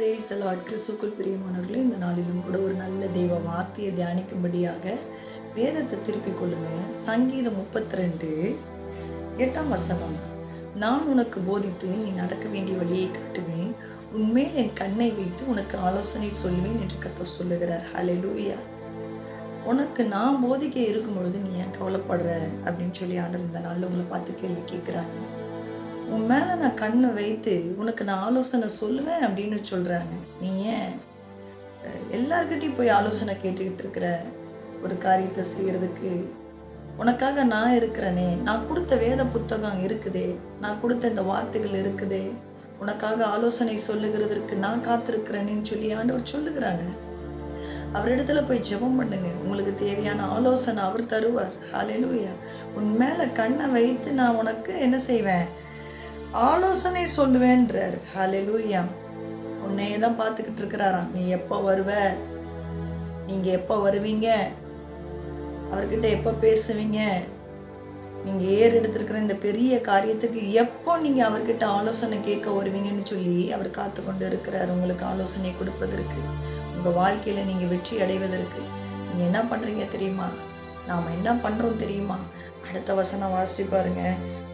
Praise the Lord. கிறிஸ்துவுக்குள் பிரியமானவர்களே, இந்த நாளிலும் கூட ஒரு நல்ல தெய்வ வார்த்தையை தியானிக்கும்படியாக வேதத்தை திருப்பிக் கொள்ளுங்க. சங்கீதம் 32 8ஆம் வசனம். நான் உனக்கு போதித்து நீ நடக்க வேண்டிய வழியை காட்டுவேன், உன்மேல் என் கண்ணை வைத்து உனக்கு ஆலோசனை சொல்லுவேன் என்று கர்த்தர் சொல்லுகிறார். ஹல்லேலூயா. உனக்கு நான் போதிக்க இருக்கும் பொழுது நீ ஏன் கவலைப்படுற அப்படின்னு சொல்லி ஆண்டவர் இந்த நாளில் உங்களை பார்த்து கேள்வி கேட்குறாங்க. உன் மேலே நான் கண்ணை வைத்து உனக்கு நான் ஆலோசனை சொல்லுவேன் அப்படின்னு சொல்கிறாங்க. நீ ஏன் எல்லார்கிட்டையும் போய் ஆலோசனை கேட்டுக்கிட்டு இருக்கிற? ஒரு காரியத்தை செய்கிறதுக்கு உனக்காக நான் இருக்கிறேனே, நான் கொடுத்த வேத புத்தகம் இருக்குதே, நான் கொடுத்த இந்த வார்த்தைகள் இருக்குதே, உனக்காக ஆலோசனை சொல்லுகிறதற்கு நான் காத்திருக்கிறேன்னு சொல்லி ஆண்டவர் சொல்லுகிறாங்க. அவரிடத்துல போய் ஜெபம் பண்ணுங்க. உங்களுக்கு தேவையான ஆலோசனை அவர் தருவார். ஹல்லேலூயா. உன் மேலே கண்ணை வைத்து நான் உனக்கு என்ன செய்வேன்? ஆலோசனை சொல்லுவேன்றார். ஹல்லேலூயா. உன்னையே தான் பார்த்துக்கிட்டு இருக்கிறாராம். நீ எப்போ வருவ, நீங்கள் எப்போ வருவீங்க, அவர்கிட்ட எப்போ பேசுவீங்க, நீங்கள் எடுத்திருக்கிற இந்த பெரிய காரியத்துக்கு எப்போ நீங்கள் அவர்கிட்ட ஆலோசனை கேட்க வருவீங்கன்னு சொல்லி அவர் காத்து கொண்டு இருக்கிறார். உங்களுக்கு ஆலோசனை கொடுப்பதற்கு, உங்கள் வாழ்க்கையில் நீங்கள் வெற்றி அடைவதற்கு. நீங்கள் என்ன பண்ணுறீங்க தெரியுமா? நாம் என்ன பண்ணுறோம் தெரியுமா? அடுத்த வசனம் வாசிச்சு பாருங்க.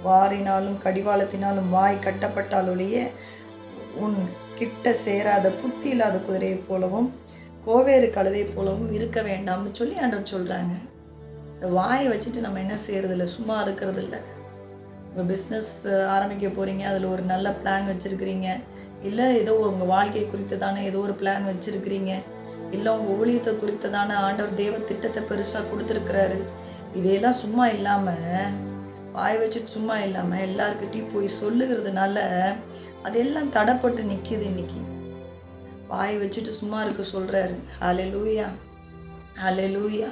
வாரினாலும் கடிவாளத்தினாலும் வாய் கட்டப்பட்டாலொழிய உன் கிட்ட சேராத புத்தி இல்லாத குதிரையை போலவும் கோவேறு கழுதை போலவும் இருக்க வேண்டாம்னு சொல்லி ஆண்டவர் சொல்கிறாங்க. இந்த வாயை வச்சுட்டு நம்ம என்ன செய்யறதில்ல, சும்மா இருக்கிறது இல்லை. உங்கள் பிஸ்னஸ் ஆரம்பிக்க போகிறீங்க, அதில் ஒரு நல்ல பிளான் வச்சுருக்கிறீங்க, இல்லை ஏதோ உங்கள் வாழ்க்கை குறித்ததான ஏதோ ஒரு பிளான் வச்சுருக்கிறீங்க, இல்லை உங்கள் ஊழியத்தை குறித்ததான ஆண்டவர் தேவ திட்டத்தை பெருசாக கொடுத்துருக்கிறாரு. இதையெல்லாம் சும்மா இல்லாமல், வாய் வச்சுட்டு சும்மா இல்லாமல் எல்லாருக்கிட்டையும் போய் சொல்லுகிறதுனால அதெல்லாம் தடைப்பட்டு நிற்கிது. இன்னைக்கு வாய் வச்சுட்டு சும்மா இருக்க சொல்கிறாரு. ஹல்லேலூயா, ஹல்லேலூயா.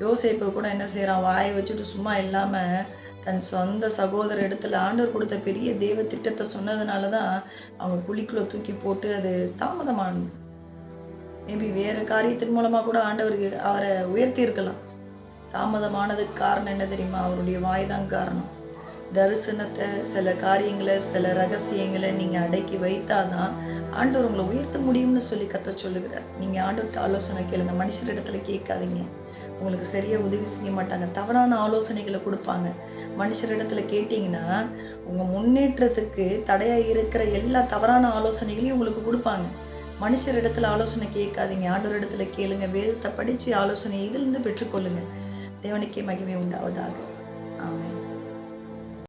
யோசேப்பு கூட என்ன செய்கிறான்? வாயை வச்சுட்டு சும்மா இல்லாமல் தன் சொந்த சகோதர இடத்துல ஆண்டவர் கொடுத்த பெரிய தேவ திட்டத்தை சொன்னதுனால தான் அவங்க குழிக்குள்ளே தூக்கி போட்டு அது தாமதமானது. மேபி வேறு காரியத்தின் மூலமாக கூட ஆண்டவருக்கு அவரை உயர்த்தி இருக்கலாம். தாமதமானதுக்கு காரணம் என்ன தெரியுமா? அவருடைய வாய் தான் காரணம். தரிசனத்தை, சில காரியங்களை, சில ரகசியங்களை நீங்கள் அடக்கி வைத்தாதான் ஆண்டவர் உங்களை உயர்த்த முடியும்னு சொல்லி கர்த்தர் சொல்லுகிறார். நீங்கள் ஆண்டவர்கிட்ட ஆலோசனை கேளுங்க. மனுஷர் இடத்துல கேட்காதீங்க. உங்களுக்கு சரியாக உதவி செய்ய மாட்டாங்க. தவறான ஆலோசனைகளை கொடுப்பாங்க. மனுஷர் இடத்துல கேட்டிங்கன்னா உங்கள் முன்னேற்றத்துக்கு தடையாக இருக்கிற எல்லா தவறான ஆலோசனைகளையும் உங்களுக்கு கொடுப்பாங்க. மனுஷர் இடத்துல ஆலோசனை கேட்காதீங்க. ஆண்டவர் இடத்துல கேளுங்க. வேதத்தை படித்து ஆலோசனை இதிலிருந்து பெற்றுக்கொள்ளுங்க. தேவனுக்கே மகிமை உண்டாவதாக. ஆமென்.